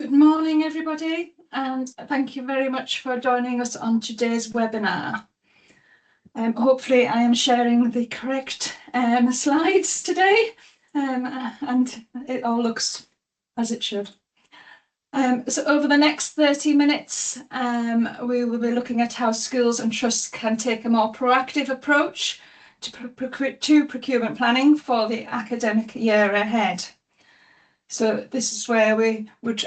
Good morning, everybody, and thank you very much for joining us on today's webinar. Hopefully I am sharing the correct slides today, and it all looks as it should. So over the next 30 minutes, we will be looking at how schools and trusts can take a more proactive approach to procurement planning for the academic year ahead. So this is where we would,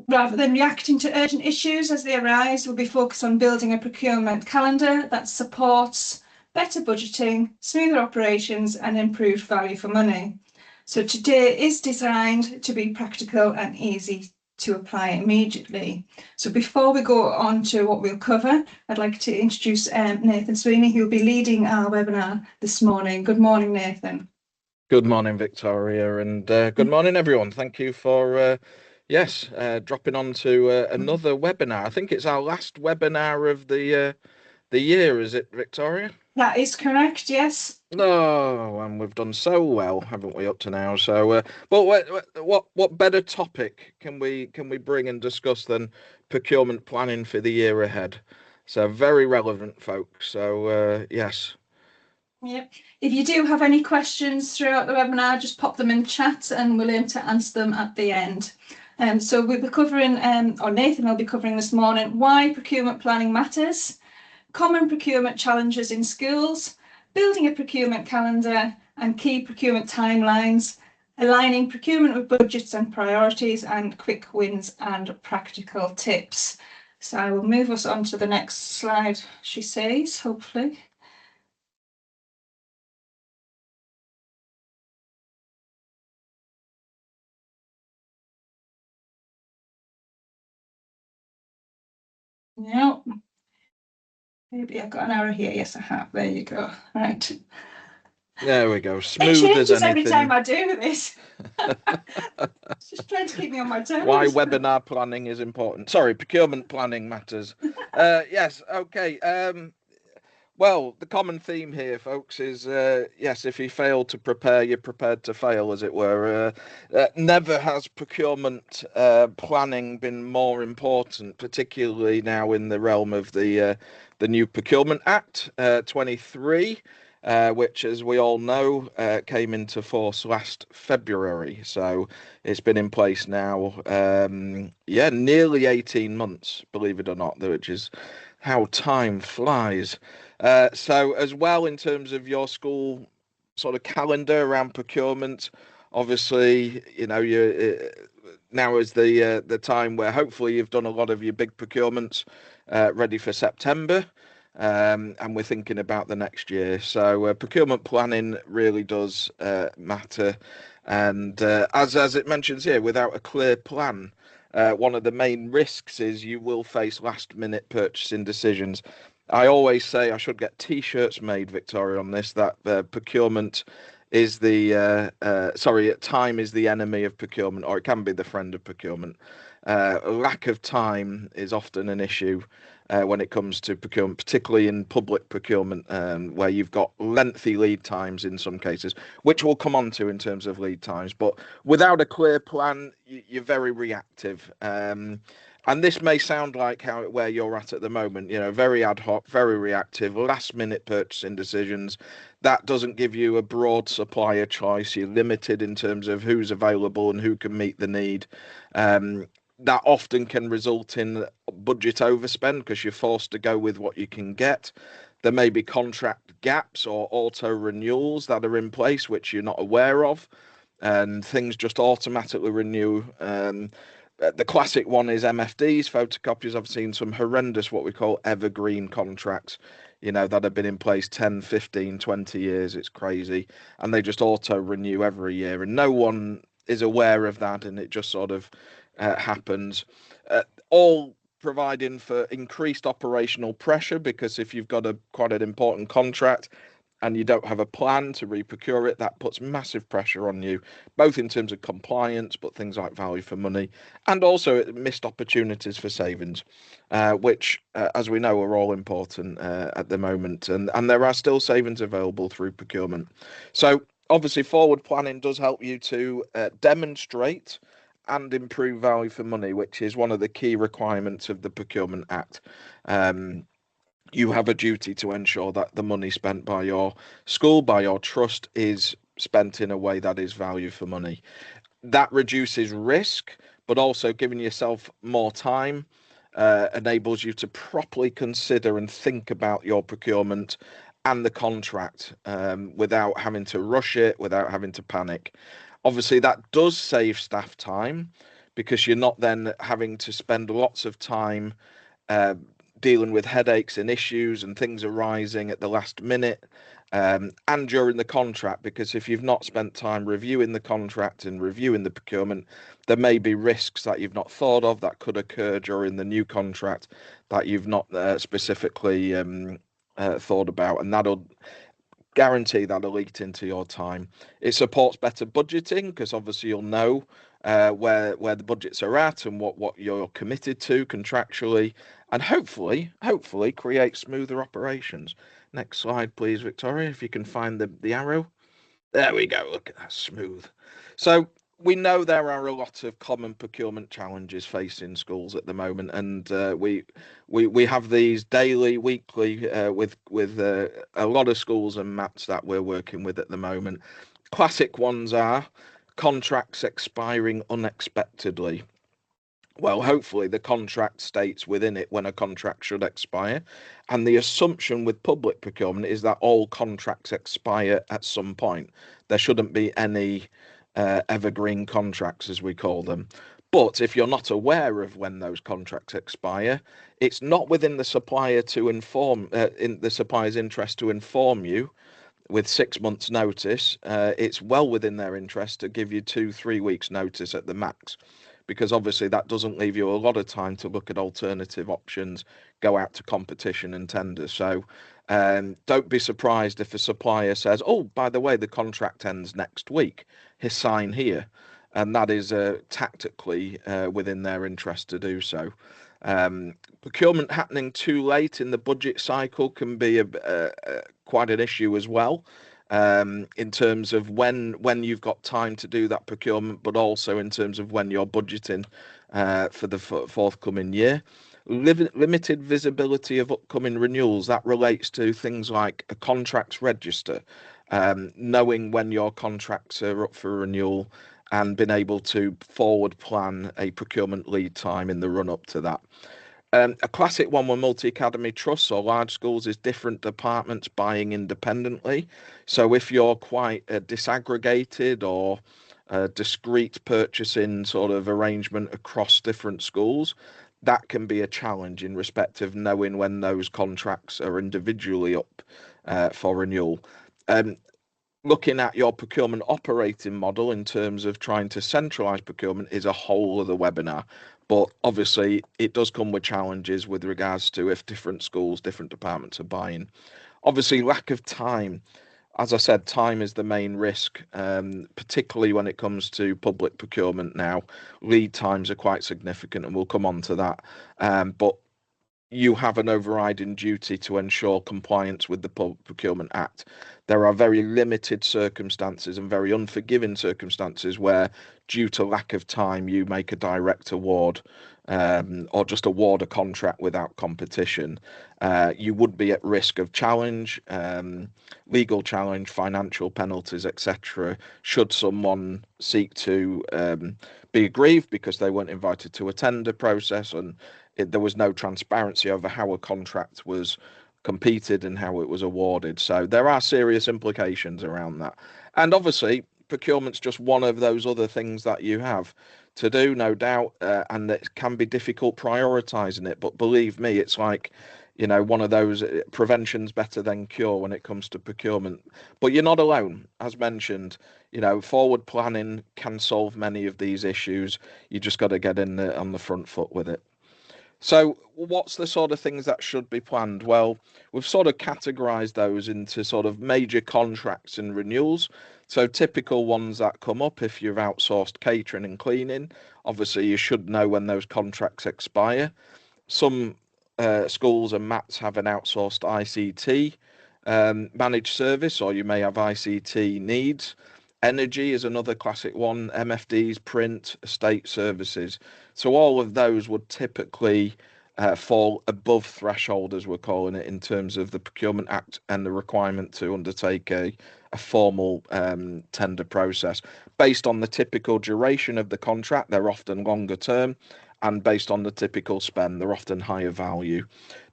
rather than reacting to urgent issues as they arise, we'll be focused on building a procurement calendar that supports better budgeting, smoother operations and improved value for money. So today is designed to be practical and easy to apply immediately. So before we go on to what we'll cover, I'd like to introduce Nathan Sweeney, who will be leading our webinar this morning. Good morning, Nathan. Good morning, Victoria, and good morning, everyone. Thank you for, dropping on to another webinar. I think it's our last webinar of the year, is it, Victoria? That is correct, yes. Oh, and we've done so well, haven't we, up to now? So, but what better topic can we bring and discuss than procurement planning for the year ahead? So very relevant, folks. So yes. Yep. If you do have any questions throughout the webinar, just pop them in chat and we'll aim to answer them at the end. So we'll be covering, or Nathan will be covering this morning, why procurement planning matters, common procurement challenges in schools, building a procurement calendar and key procurement timelines, aligning procurement with budgets and priorities, and quick wins and practical tips. So I will move us on to the next slide, she says, hopefully. No, maybe I've got an error here. Yes, I have. There you go. Right. There we go. Smooth it changes as anything. Every time I do this. It's just trying to keep me on my toes. Why webinar planning is important. Sorry, procurement planning matters. Yes. Okay. Well, the common theme here, folks, is yes, if you fail to prepare, you're prepared to fail, as it were. Never has procurement planning been more important, particularly now in the realm of the new Procurement Act 23, which, as we all know, came into force last February. So it's been in place now, nearly 18 months, believe it or not, which is how time flies. So as well, in terms of your school sort of calendar around procurement, obviously, you know, now is the time where hopefully you've done a lot of your big procurements ready for September, and we're thinking about the next year. So procurement planning really does matter, and as it mentions here, without a clear plan, one of the main risks is you will face last-minute purchasing decisions. I always say I should get T-shirts made, Victoria, on this, that procurement is time is the enemy of procurement, or it can be the friend of procurement. Lack of time is often an issue when it comes to procurement, particularly in public procurement, where you've got lengthy lead times in some cases, which we'll come on to in terms of lead times. But without a clear plan, you're very reactive. And this may sound like where you're at the moment, you know, very ad hoc, very reactive, last minute purchasing decisions. That doesn't give you a broad supplier choice. You're limited in terms of who's available and who can meet the need. That often can result in budget overspend because you're forced to go with what you can get. There may be contract gaps or auto renewals that are in place which you're not aware of, and things just automatically renew. The classic one is MFDs, photocopiers. I've seen some horrendous, what we call evergreen contracts, you know, that have been in place 10, 15, 20 years. It's crazy. And they just auto renew every year. And no one is aware of that. And it just sort of happens. All providing for increased operational pressure, because if you've got quite an important contract and you don't have a plan to reprocure it, that puts massive pressure on you, both in terms of compliance, but things like value for money, and also missed opportunities for savings, which, as we know, are all important at the moment. And there are still savings available through procurement. So obviously forward planning does help you to demonstrate and improve value for money, which is one of the key requirements of the Procurement Act. You have a duty to ensure that the money spent by your school, by your trust, is spent in a way that is value for money. That reduces risk, but also giving yourself more time enables you to properly consider and think about your procurement and the contract without having to rush it, without having to panic. Obviously, that does save staff time because you're not then having to spend lots of time uh, dealing with headaches and issues and things arising at the last minute and during the contract, because if you've not spent time reviewing the contract and reviewing the procurement, there may be risks that you've not thought of that could occur during the new contract that you've not specifically thought about, and that'll guarantee that'll eat into your time. It supports better budgeting because obviously you'll know where the budgets are at and what you're committed to contractually, and hopefully create smoother operations. Next slide, please, Victoria, if you can find the arrow. There we go. Look at that, smooth. So we know there are a lot of common procurement challenges facing schools at the moment, and we have these daily, weekly with a lot of schools and MATs that we're working with at the moment. Classic ones are contracts expiring unexpectedly. Well, hopefully the contract states within it when a contract should expire. And the assumption with public procurement is that all contracts expire at some point. There shouldn't be any evergreen contracts, as we call them. But if you're not aware of when those contracts expire, it's not within the supplier to inform, in the supplier's interest to inform you with 6 months notice. It's well within their interest to give you 2-3 weeks notice at the max, because obviously that doesn't leave you a lot of time to look at alternative options, go out to competition and tender. So don't be surprised if a supplier says, oh, by the way, the contract ends next week, sign here. And that is tactically within their interest to do so. Procurement happening too late in the budget cycle can be quite an issue as well, in terms of when you've got time to do that procurement, but also in terms of when you're budgeting for the forthcoming year. Limited visibility of upcoming renewals, that relates to things like a contracts register, knowing when your contracts are up for renewal and being able to forward plan a procurement lead time in the run up to that. A classic one with multi-academy trusts or large schools is different departments buying independently. So if you're quite disaggregated or discrete purchasing sort of arrangement across different schools, that can be a challenge in respect of knowing when those contracts are individually up for renewal. Looking at your procurement operating model in terms of trying to centralize procurement is a whole other webinar. But obviously, it does come with challenges with regards to if different schools, different departments are buying. Obviously, lack of time. As I said, time is the main risk, particularly when it comes to public procurement now. Lead times are quite significant, and we'll come on to that. But you have an overriding duty to ensure compliance with the Procurement Act. There are very limited circumstances and very unforgiving circumstances where, due to lack of time, you make a direct award or just award a contract without competition. You would be at risk of challenge, legal challenge, financial penalties, etc. should someone seek to be aggrieved because they weren't invited to a tender process and there was no transparency over how a contract was competed and how it was awarded. So there are serious implications around that. And obviously, procurement's just one of those other things that you have to do, no doubt, and it can be difficult prioritizing it. But believe me, it's like, one of those prevention's better than cure when it comes to procurement. But you're not alone. As mentioned, forward planning can solve many of these issues. You just got to get in on the front foot with it. So what's the sort of things that should be planned? Well, we've sort of categorized those into sort of major contracts and renewals. So typical ones that come up if you've outsourced catering and cleaning, obviously you should know when those contracts expire. Some schools and MATs have an outsourced ICT managed service, or you may have ICT needs. Energy is another classic one, MFDs, print, estate services. So all of those would typically fall above threshold, as we're calling it, in terms of the Procurement Act and the requirement to undertake a formal tender process. Based on the typical duration of the contract, they're often longer term, and based on the typical spend, they're often higher value.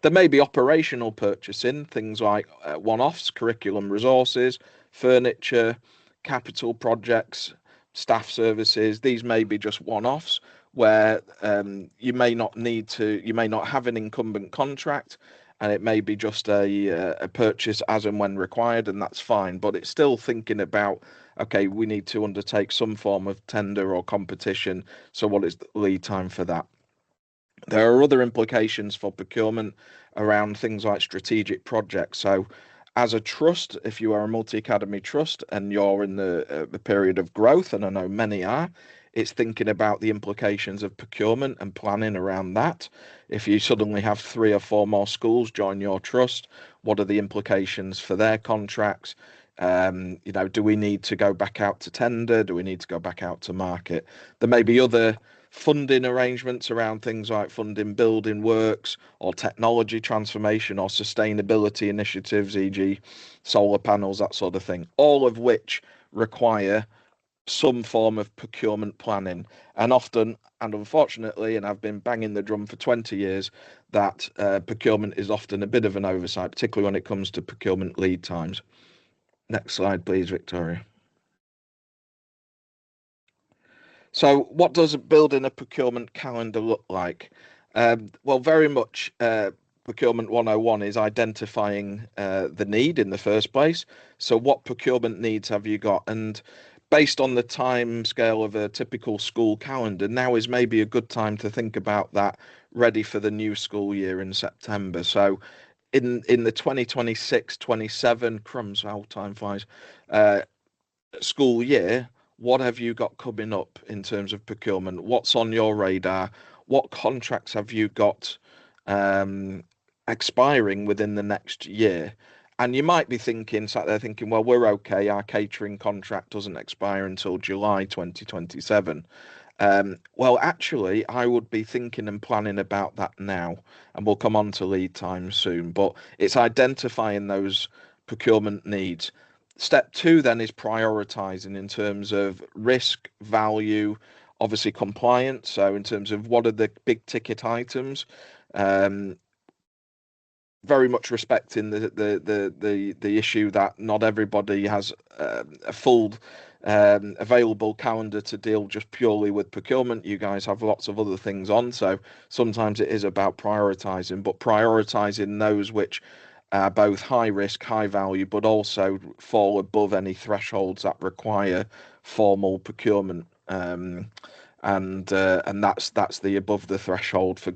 There may be operational purchasing, things like one-offs, curriculum resources, furniture, capital projects, staff services. These may be just one-offs where you may not have an incumbent contract, and it may be just a purchase as and when required, and that's fine. But it's still thinking about, okay, we need to undertake some form of tender or competition. So what is the lead time for that? There are other implications for procurement around things like strategic projects. So, as a trust, if you are a multi-academy trust and you're in the period of growth, and I know many are, it's thinking about the implications of procurement and planning around that. If you suddenly have 3 or 4 more schools join your trust, what are the implications for their contracts? Do we need to go back out to tender? Do we need to go back out to market? There may be other funding arrangements around things like funding building works or technology transformation or sustainability initiatives, e.g. solar panels, that sort of thing, all of which require some form of procurement planning. And often, and unfortunately, and I've been banging the drum for 20 years, that procurement is often a bit of an oversight, particularly when it comes to procurement lead times. Next slide, please, Victoria. So what does building a procurement calendar look like? Well, very much Procurement 101 is identifying the need in the first place. So what procurement needs have you got? And based on the time scale of a typical school calendar, now is maybe a good time to think about that, ready for the new school year in September. So in the 2026-27, crumbs, how time flies, school year, what have you got coming up in terms of procurement? What's on your radar? What contracts have you got um, expiring within the next year? And you might be sat there thinking, well, we're okay. Our catering contract doesn't expire until July 2027. Well, actually, I would be thinking and planning about that now, and we'll come on to lead time soon. But it's identifying those procurement needs. Step 2 then is prioritizing in terms of risk, value, obviously compliance. So in terms of what are the big ticket items, um, very much respecting the issue that not everybody has a full available calendar to deal just purely with procurement. You guys have lots of other things on, so sometimes it is about prioritizing, but prioritizing those which are both high risk, high value, but also fall above any thresholds that require formal procurement. And that's the above the threshold for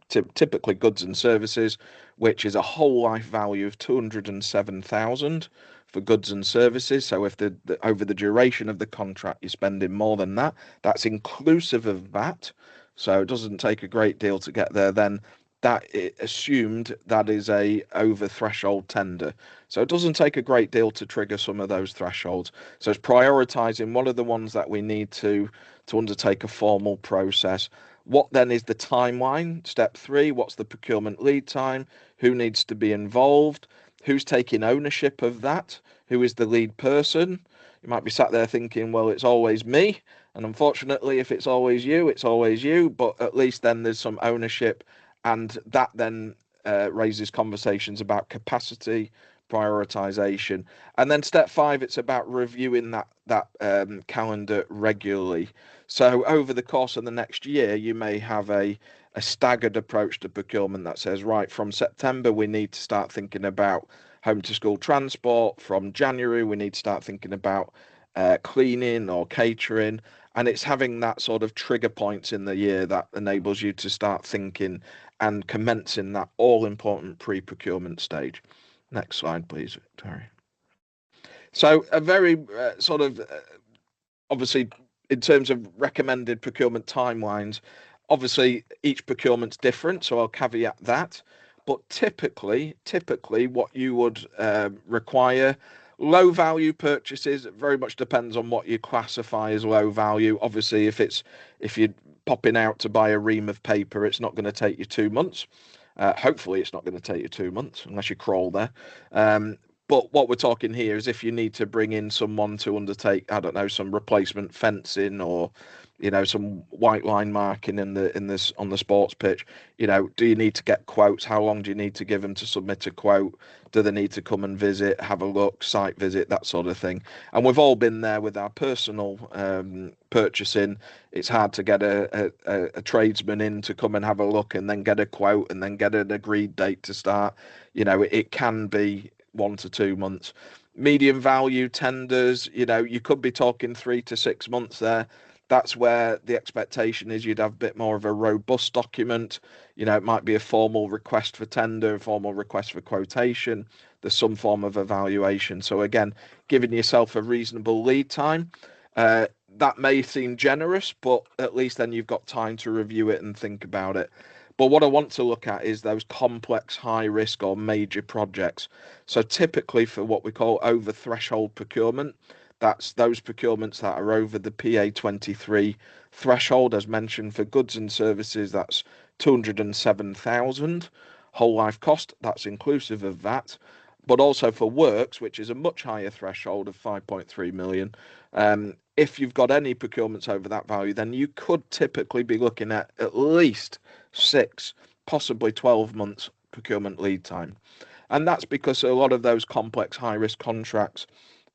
typically goods and services, which is a whole life value of 207,000 for goods and services. So if over the duration of the contract you're spending more than that, that's inclusive of VAT. So it doesn't take a great deal to get there. Then that it assumed that is a over threshold tender. So it doesn't take a great deal to trigger some of those thresholds. So it's prioritizing what are the ones that we need to undertake a formal process. What then is the timeline? Step 3, what's the procurement lead time? Who needs to be involved? Who's taking ownership of that? Who is the lead person? You might be sat there thinking, well, it's always me. And unfortunately, if it's always you, it's always you. But at least then there's some ownership. And that then raises conversations about capacity, prioritization. And then step 5, it's about reviewing that calendar regularly. So over the course of the next year, you may have a staggered approach to procurement that says, right, from September, we need to start thinking about home to school transport. From January, we need to start thinking about cleaning or catering. And it's having that sort of trigger points in the year that enables you to start thinking and commencing that all important pre-procurement stage. Next slide, please, Victoria. So a very obviously, in terms of recommended procurement timelines, obviously each procurement's different, so I'll caveat that. But typically, what you would require, Low value purchases very much depends on what you classify as low value. Obviously, if you're popping out to buy a ream of paper, it's not going to take you 2 months. Hopefully, it's not going to take you 2 months unless you crawl there. But what we're talking here is if you need to bring in someone to undertake, I don't know, some replacement fencing or, some white line marking in this on the sports pitch. Do you need to get quotes? How long do you need to give them to submit a quote? Do they need to come and visit, have a look, site visit, that sort of thing? And we've all been there with our personal purchasing. It's hard to get a tradesman in to come and have a look and then get a quote and then get an agreed date to start. It can be 1 to 2 months. Medium value tenders, you could be talking 3 to 6 months there. That's where the expectation is you'd have a bit more of a robust document. It might be a formal request for tender, a formal request for quotation. There's some form of evaluation. So again, giving yourself a reasonable lead time. That may seem generous, but at least then you've got time to review it and think about it. But what I want to look at is those complex, high risk or major projects. So typically for what we call over threshold procurement, that's those procurements that are over the PA23 threshold. As mentioned, for goods and services, that's 207,000. Whole life cost, that's inclusive of that. But also for works, which is a much higher threshold of 5.3 million. If you've got any procurements over that value, then you could typically be looking at least 6, possibly 12 months procurement lead time. And that's because a lot of those complex high risk contracts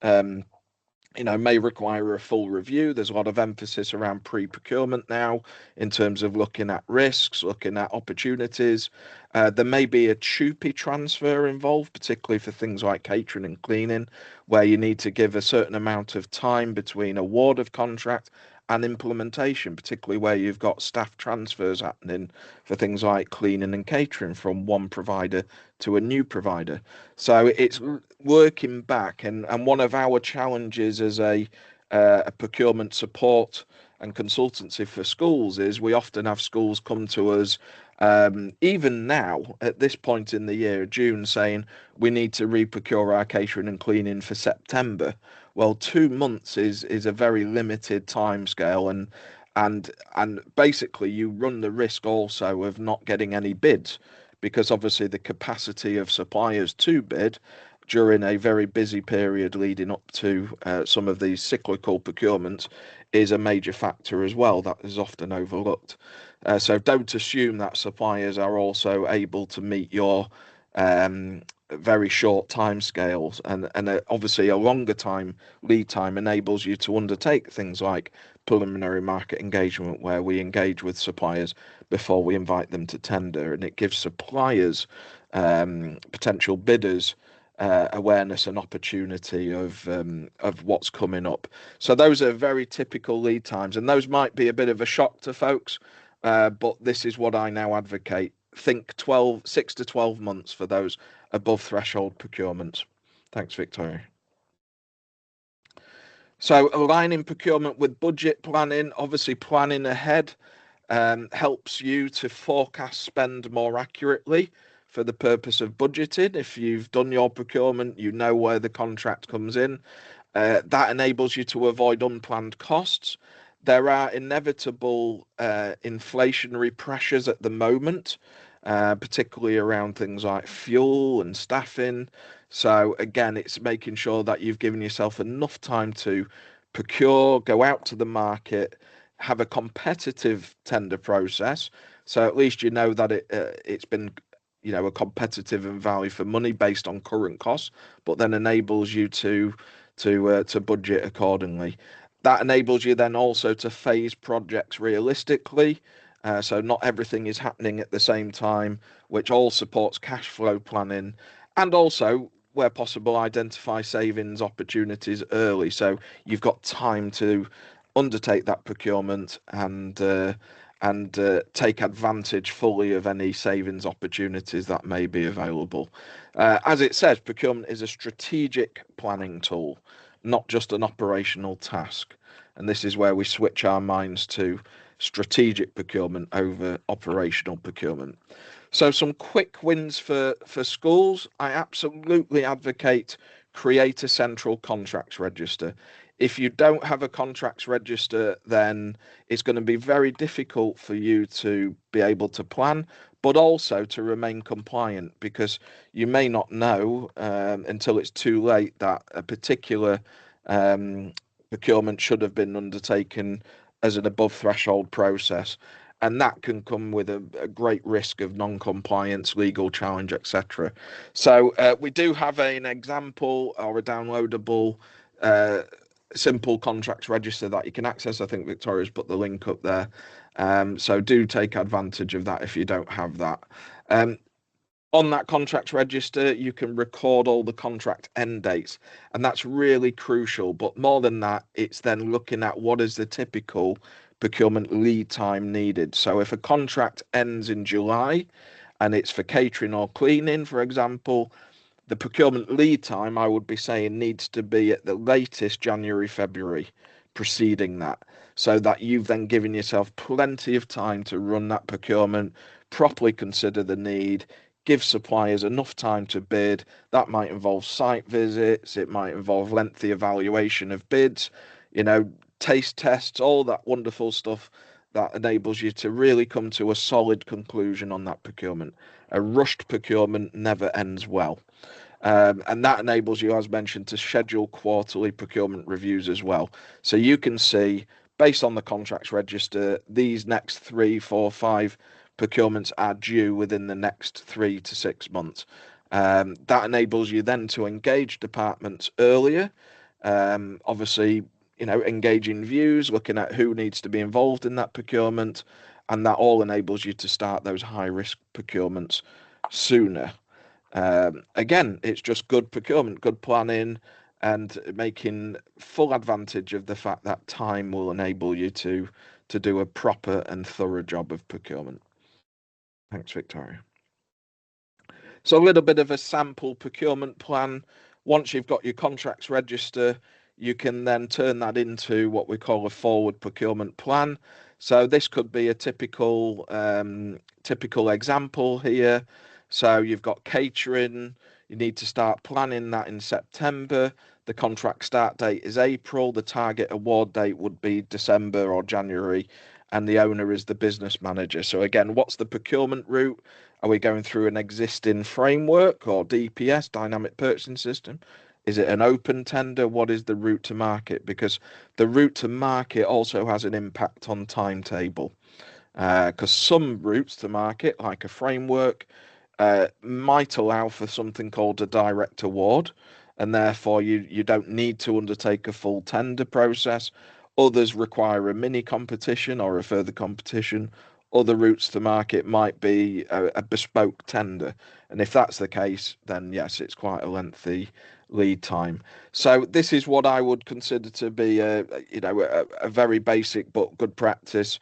may require a full review. There's a lot of emphasis around pre-procurement now in terms of looking at risks, looking at opportunities. There may be a TUPE transfer involved, particularly for things like catering and cleaning, where you need to give a certain amount of time between award of contract and implementation, particularly where you've got staff transfers happening for things like cleaning and catering from one provider to a new provider. So it's working back, and one of our challenges as a procurement support and consultancy for schools is we often have schools come to us even now at this point in the year, June, saying we need to reprocure our catering and cleaning for September. Well, 2 months is a very limited time scale, and basically you run the risk also of not getting any bids, because obviously the capacity of suppliers to bid during a very busy period leading up to some of these cyclical procurements is a major factor as well that is often overlooked. So don't assume that suppliers are also able to meet your very short time scales, and obviously a longer time lead time enables you to undertake things like preliminary market engagement, where we engage with suppliers before we invite them to tender, and it gives suppliers, potential bidders, awareness and opportunity of what's coming up. So those are very typical lead times, and those might be a bit of a shock to folks, but this is what I now advocate. Think 6 to 12 months for those above threshold procurements. Thanks, Victoria. So aligning procurement with budget planning, obviously planning ahead helps you to forecast spend more accurately for the purpose of budgeting. If you've done your procurement, you know where the contract comes in. That enables you to avoid unplanned costs. There are inevitable inflationary pressures at the moment, particularly around things like fuel and staffing. So again, it's making sure that you've given yourself enough time to procure, go out to the market, have a competitive tender process. So at least you know that it's been, a competitive and value for money based on current costs, but then enables you to budget accordingly. That enables you then also to phase projects realistically. So not everything is happening at the same time, which all supports cash flow planning, and also, where possible, identify savings opportunities early. So you've got time to undertake that procurement and take advantage fully of any savings opportunities that may be available. As it says, procurement is a strategic planning tool, not just an operational task. And this is where we switch our minds to strategic procurement over operational procurement. So some quick wins for schools. I absolutely advocate create a central contracts register. If you don't have a contracts register, then it's going to be very difficult for you to be able to plan, but also to remain compliant, because you may not know until it's too late that a particular procurement should have been undertaken as an above threshold process. And that can come with a great risk of non-compliance, legal challenge, etc. So we do have an example or a downloadable simple contracts register that you can access. I think Victoria's put the link up there. So do take advantage of that if you don't have that. On that contract register, you can record all the contract end dates, and that's really crucial. But more than that, it's then looking at what is the typical procurement lead time needed. So if a contract ends in July and it's for catering or cleaning, for example, the procurement lead time, I would be saying, needs to be at the latest January, February preceding that, so that you've then given yourself plenty of time to run that procurement, properly consider the need, give suppliers enough time to bid. That might involve site visits, it might involve lengthy evaluation of bids, taste tests, all that wonderful stuff that enables you to really come to a solid conclusion on that procurement. A rushed procurement never ends well. And that enables you, as mentioned, to schedule quarterly procurement reviews as well. So you can see, based on the contracts register, these next 3, 4, 5 procurements are due within the next 3 to 6 months. That enables you then to engage departments earlier. Obviously, engaging views, looking at who needs to be involved in that procurement, and that all enables you to start those high-risk procurements sooner. Again, it's just good procurement, good planning, and making full advantage of the fact that time will enable you to do a proper and thorough job of procurement. Thanks, Victoria. So a little bit of a sample procurement plan. Once you've got your contracts register, you can then turn that into what we call a forward procurement plan. So this could be a typical example here. So you've got catering, you need to start planning that in September. The contract start date is April. The target award date would be December or January, and the owner is the business manager. So again, what's the procurement route? Are we going through an existing framework or DPS, dynamic purchasing system? Is it an open tender? What is the route to market? Because the route to market also has an impact on timetable. Because some routes to market, like a framework, might allow for something called a direct award, and therefore you don't need to undertake a full tender process. Others require a mini competition or a further competition. Other routes to market might be a bespoke tender, and if that's the case, then yes, it's quite a lengthy lead time. So this is what I would consider to be a very basic but good practice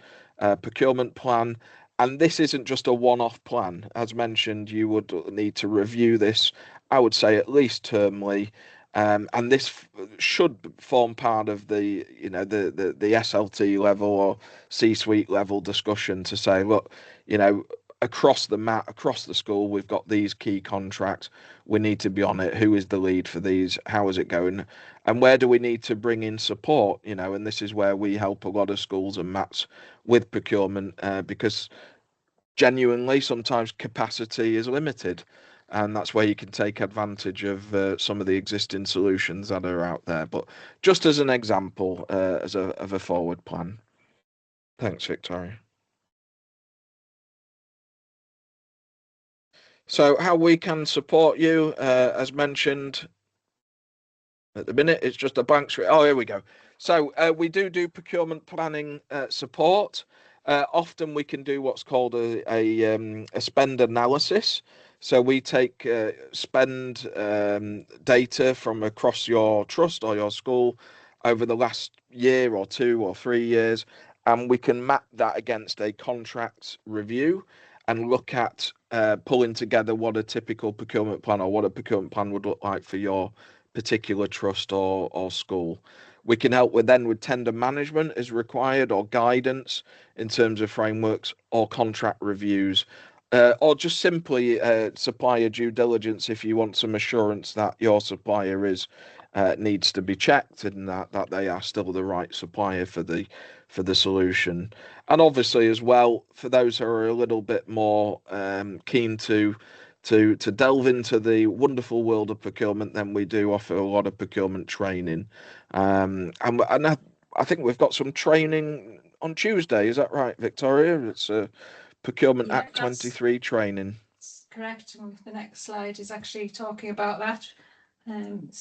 procurement plan. And this isn't just a one-off plan. As mentioned, you would need to review this, I would say, at least termly. And this should form part of the SLT level or C-suite level discussion to say, look, across the school, we've got these key contracts. We need to be on it. Who is the lead for these? How is it going? And where do we need to bring in support? And this is where we help a lot of schools and MATs with procurement, because genuinely sometimes capacity is limited. And that's where you can take advantage of some of the existing solutions that are out there. But just as an example, of a forward plan. Thanks, Victoria. So how we can support you, as mentioned, at the minute, it's just a blank screen. Oh, here we go. So we do procurement planning support. Often we can do what's called a spend analysis. So we take spend data from across your trust or your school over the last year or 2 or 3 years, and we can map that against a contract review and look at pulling together what a typical procurement plan or what a procurement plan would look like for your particular trust or school. We can help with tender management as required, or guidance in terms of frameworks or contract reviews, or just simply supplier due diligence if you want some assurance that your supplier is needs to be checked and that they are still the right supplier for the solution. And obviously as well, for those who are a little bit more keen to delve into the wonderful world of procurement, then we do offer a lot of procurement training. And I think we've got some training on Tuesday. Is that right, Victoria? It's a Procurement Yeah, Act 23 training. that's correct. And the next slide is actually talking about that.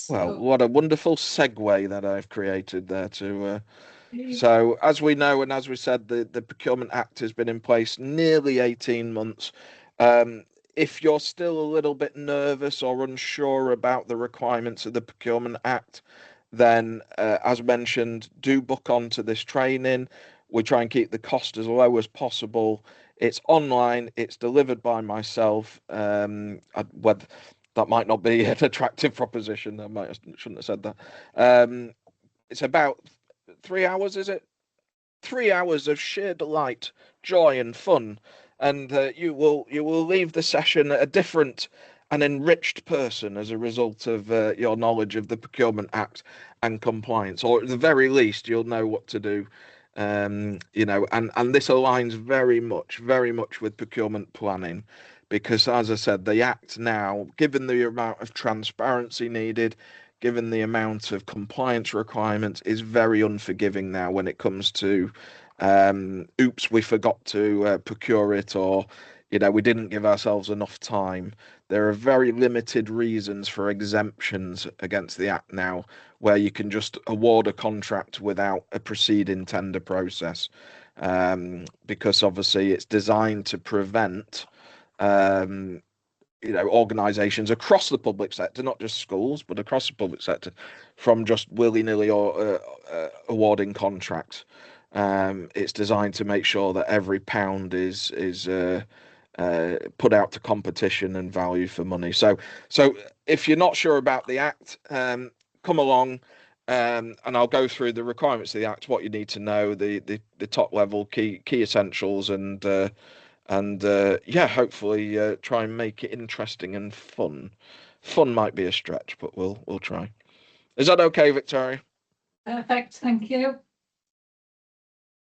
Well, what a wonderful segue that I've created there to. Yeah. So, as we know, and as we said, the Procurement Act has been in place nearly 18 months. If you're still a little bit nervous or unsure about the requirements of the Procurement Act, then, as mentioned, do book onto this training. We try and keep the cost as low as possible. It's online. It's delivered by myself. Whether that might not be an attractive proposition. Shouldn't have said that. It's about 3 hours, is it? 3 hours of sheer delight, joy, and fun, and you will leave the session a different and enriched person as a result of your knowledge of the Procurement Act and compliance, or at the very least, you'll know what to do. And this aligns very much with procurement planning, because, as I said, the Act now, given the amount of transparency needed, given the amount of compliance requirements, is very unforgiving now when it comes to oops, we forgot to procure it, or we didn't give ourselves enough time. There are very limited reasons for exemptions against the Act now, where you can just award a contract without a preceding tender process, because obviously it's designed to prevent organisations across the public sector, not just schools, but across the public sector, from just willy-nilly or awarding contracts. It's designed to make sure that every pound is put out to competition and value for money. So if you're not sure about the Act, come along, and I'll go through the requirements of the Act, what you need to know, the top level key essentials, and hopefully try and make it interesting and fun. Fun might be a stretch, but we'll try. Is that okay, Victoria? Perfect, thank you.